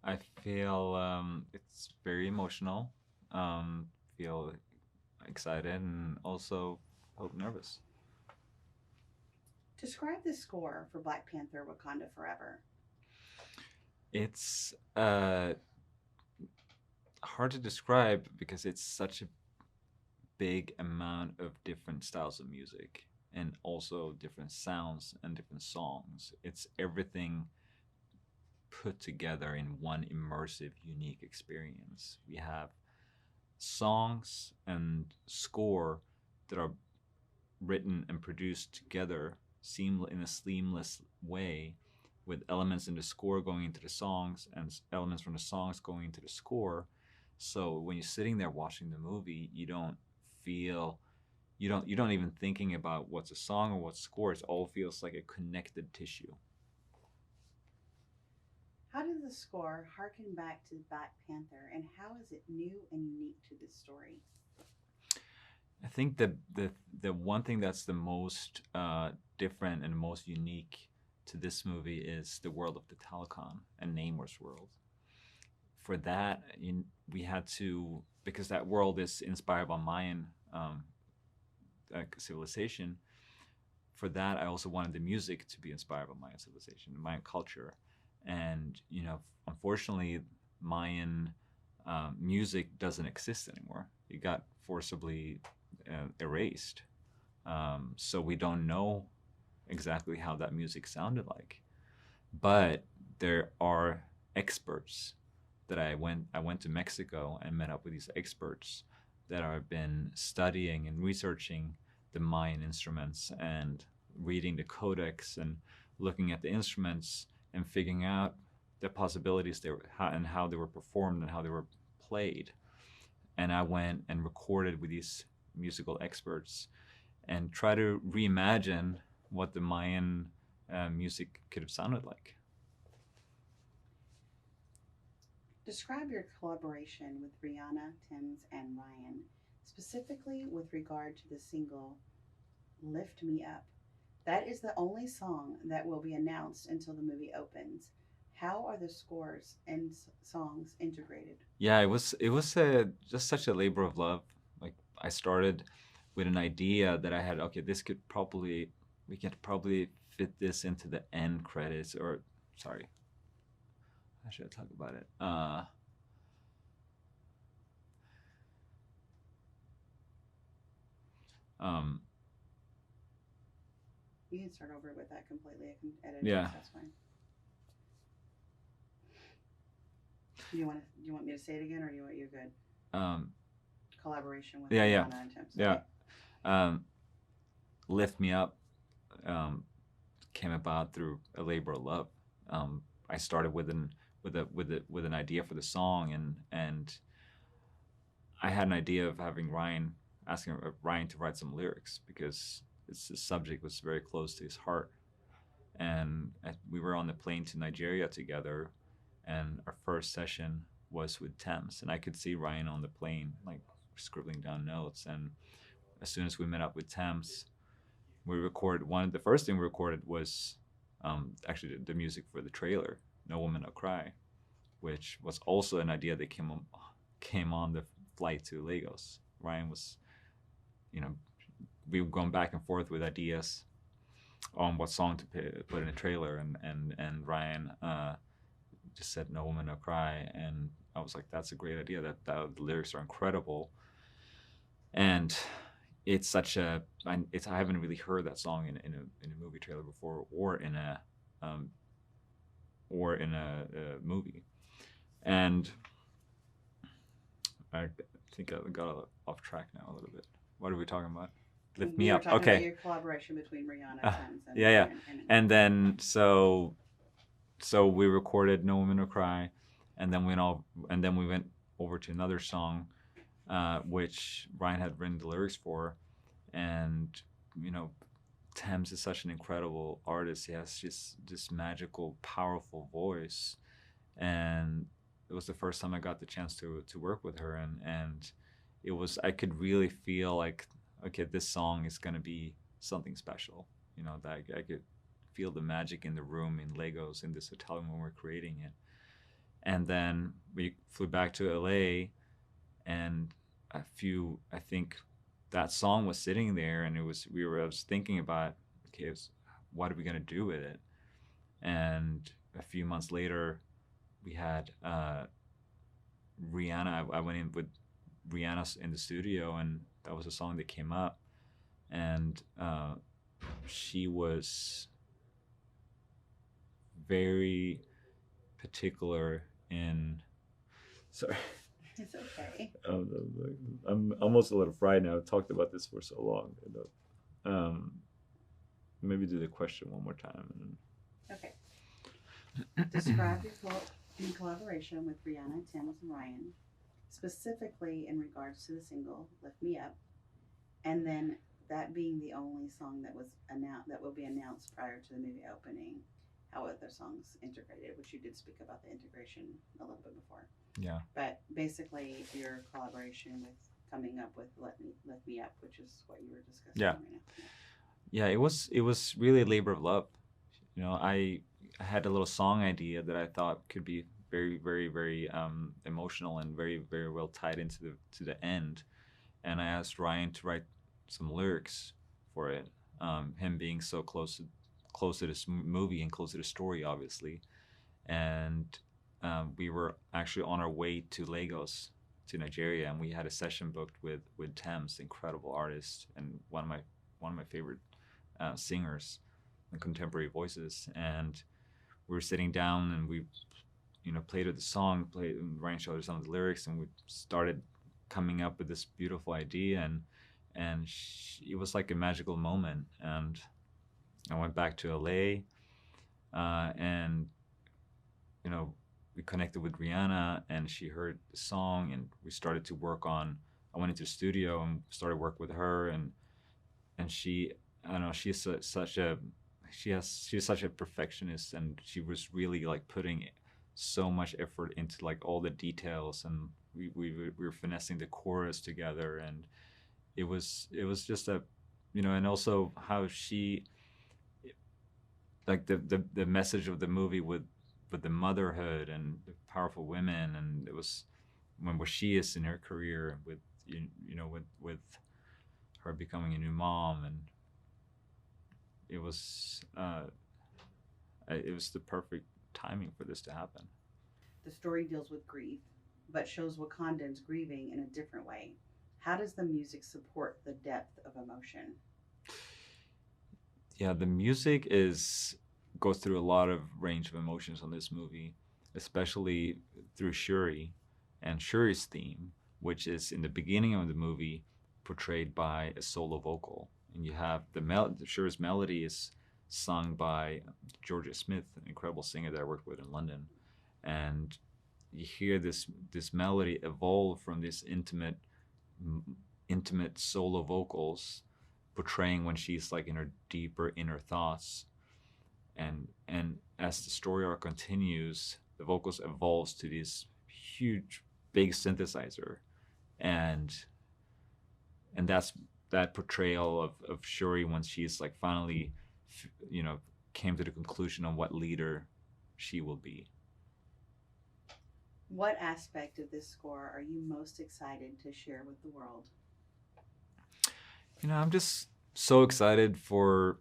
I feel it's very emotional. Feel excited and also hope nervous. Describe the score for Black Panther Wakanda Forever. It's hard to describe because it's such a big amount of different styles of music and also different sounds and different songs. It's everything put together in one immersive, unique experience. We have songs and score that are written and produced together in a seamless way, with elements in the score going into the songs and elements from the songs going into the score. So when you're sitting there watching the movie, feel you don't even thinking about what's a song or what's score. It all feels like a connected tissue. How does the score harken back to Black Panther, and how is it new and unique to this story? I think the one thing that's the most different and most unique to this movie is the world of the Telecom and Namor's world. For that, we had to, because that world is inspired by Mayan civilization. For that, I also wanted the music to be inspired by Mayan civilization, Mayan culture, and unfortunately, Mayan music doesn't exist anymore. It got forcibly erased, so we don't know exactly how that music sounded like. But there are experts that I went to Mexico and met up with these experts that have been studying and researching the Mayan instruments and reading the codex and looking at the instruments and figuring out the possibilities and how they were performed and how they were played. And I went and recorded with these musical experts and try to reimagine what the Mayan music could have sounded like. Describe your collaboration with Rihanna, Timms, and Ryan, specifically with regard to the single Lift Me Up. That is the only song that will be announced until the movie opens. How are the scores and songs integrated? Yeah, it was just such a labor of love. Like I started with an idea that I had. Okay, this could probably we could probably fit this into the end credits. Or sorry, I should talk about it. Um, You can start over with that completely. I can edit it, yeah, so that's fine. Do you want me to say it again, or do you want you're good? um, Collaboration with yeah, yeah, Rihanna and Timms. yeah. Okay. Um, Lift Me Up um, came about through a labor of love. I started with an idea for the song, and I had an idea of having Ryan asking Ryan to write some lyrics because the subject was very close to his heart. And we were on the plane to Nigeria together, and our first session was with Thames, and I could see Ryan on the plane like scribbling down notes. And as soon as we met up with Thames, we recorded one. The first thing we recorded was actually the music for the trailer, "No Woman No Cry," which was also an idea that came on the flight to Lagos. Ryan was, you know, we were going back and forth with ideas on what song to put in a trailer, and Ryan just said "No Woman No Cry," and I was like, "That's a great idea. That the lyrics are incredible." And it's such a I haven't really heard that song in a movie trailer before um, or in a movie. And I think I got off track now a little bit. What are we talking about? Lift Me We were Up. talking about Okay. your collaboration between Rihanna, Uh, Timms, and yeah, yeah. and And then so we recorded "No Woman No Cry," and then we went over to another song, which Ryan had written the lyrics for, and you know, Thames is such an incredible artist. He has just this magical, powerful voice, and it was the first time I got the chance to work with her, and it was I could really feel like, okay, this song is gonna be something special. That I could feel the magic in the room in Legos in this hotel when we're creating it, And then we flew back to LA, and I think that song was sitting there, and I was thinking about, okay, what are we gonna do with it? And a few months later, we had Rihanna. I went in with Rihanna in the studio, and that was a song that came up, and she was very particular in. Sorry. It's okay. I'm almost a little frightened. I've talked about this for so long. Maybe do the question one more time. Okay. Describe your in collaboration with Rihanna, Tim's, and Ryan, specifically in regards to the single "Lift Me Up," and then that being the only song that was announced that will be announced prior to the movie opening. How other songs integrated, which you did speak about the integration a little bit before. Yeah. But basically, your collaboration with coming up with Lift Me Up," which is what you were discussing Yeah. right now. Yeah, it was really a labor of love. I had a little song idea that I thought could be very, very, very emotional and very, very well tied into the end. And I asked Ryan to write some lyrics for it. Him being so close to this movie and close to the story, obviously. And we were actually on our way to Lagos, to Nigeria, and we had a session booked with Thames, incredible artist and one of my favorite singers and contemporary voices. And we were sitting down, and we, played with the song, and Ryan showed us some of the lyrics, and we started coming up with this beautiful idea, and it was like a magical moment. And I went back to LA, and we connected with Rihanna, and she heard the song, and we started to work on. I went into the studio and started work with her, and she, I don't know, she's such a perfectionist, and she was really like putting so much effort into like all the details, and we were finessing the chorus together, and it was just and also how she, like the message of the movie with the motherhood and the powerful women, and it was where she is in her career with with her becoming a new mom, and it was the perfect timing for this to happen. The story deals with grief, but shows Wakandans grieving in a different way. How does the music support the depth of emotion? Yeah, the music goes through a lot of range of emotions on this movie, especially through Shuri and Shuri's theme, which is in the beginning of the movie portrayed by a solo vocal, and you have Shuri's melody is sung by Georgia Smith, an incredible singer that I worked with in London, and you hear this melody evolve from this intimate solo vocals portraying when she's like in her deeper inner thoughts, and as the story arc continues, the vocals evolves to this huge big synthesizer, and that's that portrayal of Shuri when she's like finally came to the conclusion on what leader she will be. What aspect of this score are you most excited to share with the world? I'm just so excited for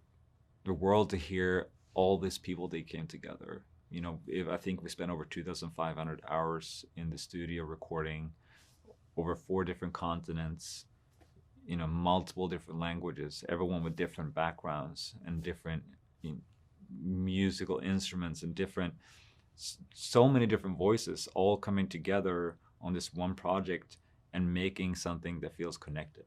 the world to hear all these people that came together. I think we spent over 2,500 hours in the studio recording over 4 different continents, multiple different languages, everyone with different backgrounds and different musical instruments and so many different voices all coming together on this one project and making something that feels connected.